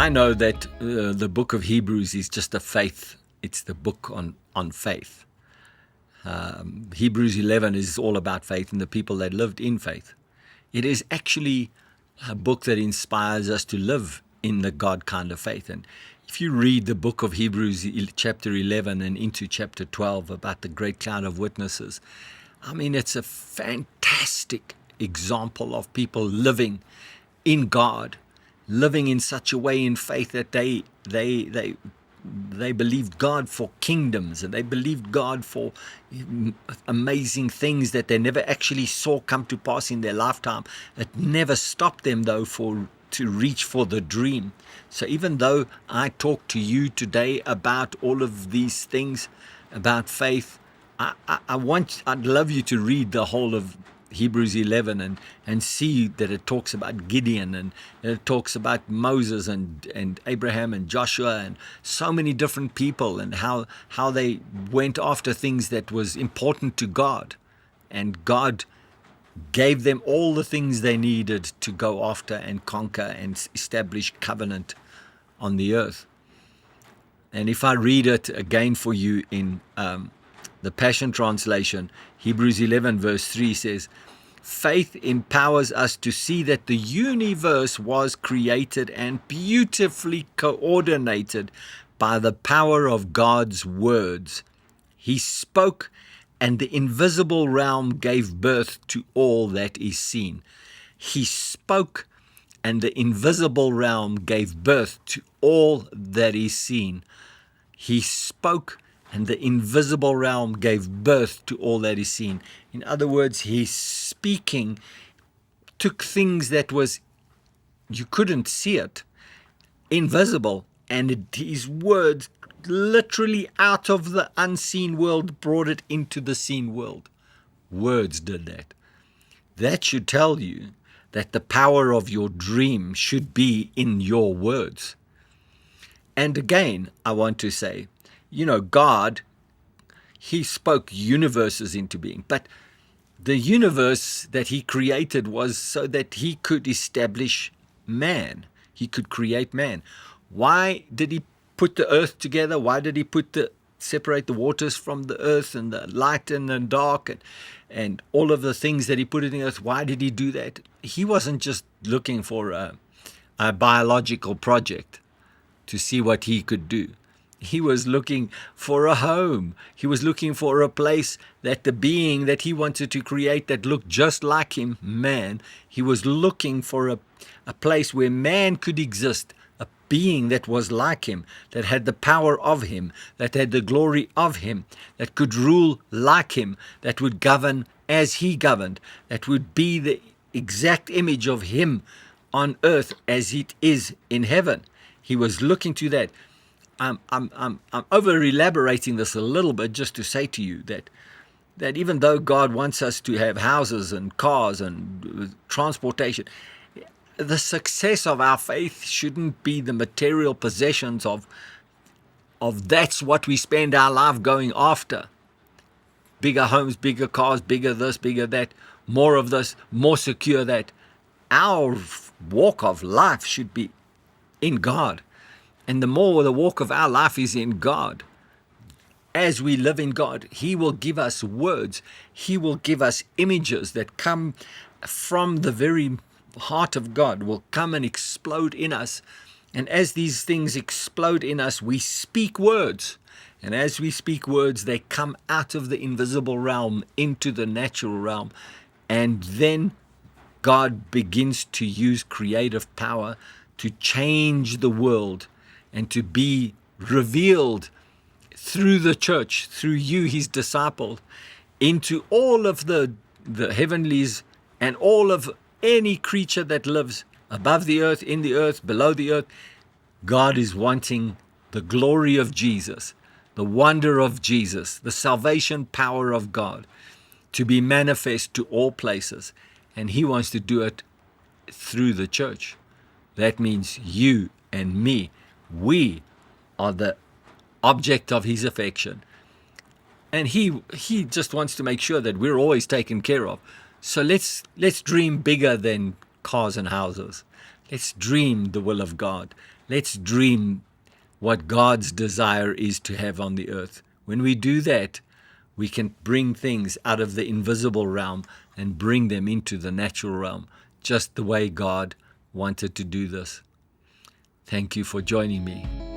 I know that the book of Hebrews is just a faith. It's the book on faith. Hebrews 11 is all about faith and the people that lived in faith. It is actually a book that inspires us to live in the God kind of faith. And if you read the book of Hebrews chapter 11 and into chapter 12 about the great cloud of witnesses, I mean, it's a fantastic example of people living in God, living in such a way in faith that they believed God for kingdoms, and they believed God for amazing things that they never actually saw come to pass in their lifetime. It never stopped them, though, to reach for the dream. So even though I talk to you today about all of these things about faith, I'd love you to read the whole of Hebrews 11 and see that it talks about Gideon, and it talks about Moses and Abraham and Joshua and so many different people, and how they went after things that was important to God, and God gave them all the things they needed to go after and conquer and establish covenant on the earth. And if I read it again for you in the Passion Translation, Hebrews 11 verse 3 says, "Faith empowers us to see that the universe was created and beautifully coordinated by the power of God's words. He spoke, and the invisible realm gave birth to all that is seen." He spoke, and the invisible realm gave birth to all that is seen. He spoke, and the invisible realm gave birth to all that is seen. In other words, his speaking took things that was, you couldn't see it, invisible, and his words literally out of the unseen world brought it into the seen world. Words did that. That should tell you that the power of your dream should be in your words. And again, I want to say, God, he spoke universes into being, but the universe that he created was so that he could establish man. He could create man. Why did he put the earth together? Why did he separate the waters from the earth, and the light and the dark, and all of the things that he put in the earth? Why did he do that? He wasn't just looking for a biological project to see what he could do. He was looking for a home. He was looking for a place that the being that he wanted to create that looked just like him, man, he was looking for a place where man could exist, a being that was like him, that had the power of him, that had the glory of him, that could rule like him, that would govern as he governed, that would be the exact image of him on earth as it is in heaven. He was looking to that. I'm over elaborating this a little bit just to say to you that even though God wants us to have houses and cars and transportation, the success of our faith shouldn't be the material possessions of that's what we spend our life going after. Bigger homes, bigger cars, bigger this, bigger that, more of this, more secure that. Our walk of life should be in God. And the more the walk of our life is in God, as we live in God, he will give us words. He will give us images that come from the very heart of God, will come and explode in us. And as these things explode in us, we speak words. And as we speak words, they come out of the invisible realm into the natural realm. And then God begins to use creative power to change the world and to be revealed through the church, through you, his disciple, into all of the heavenlies and all of any creature that lives above the earth, in the earth, below the earth. God is wanting the glory of Jesus, the wonder of Jesus, the salvation power of God to be manifest to all places. And he wants to do it through the church. That means you and me. We are the object of his affection. And he just wants to make sure that we're always taken care of. So let's dream bigger than cars and houses. Let's dream the will of God. Let's dream what God's desire is to have on the earth. When we do that, we can bring things out of the invisible realm and bring them into the natural realm, just the way God wanted to do this. Thank you for joining me.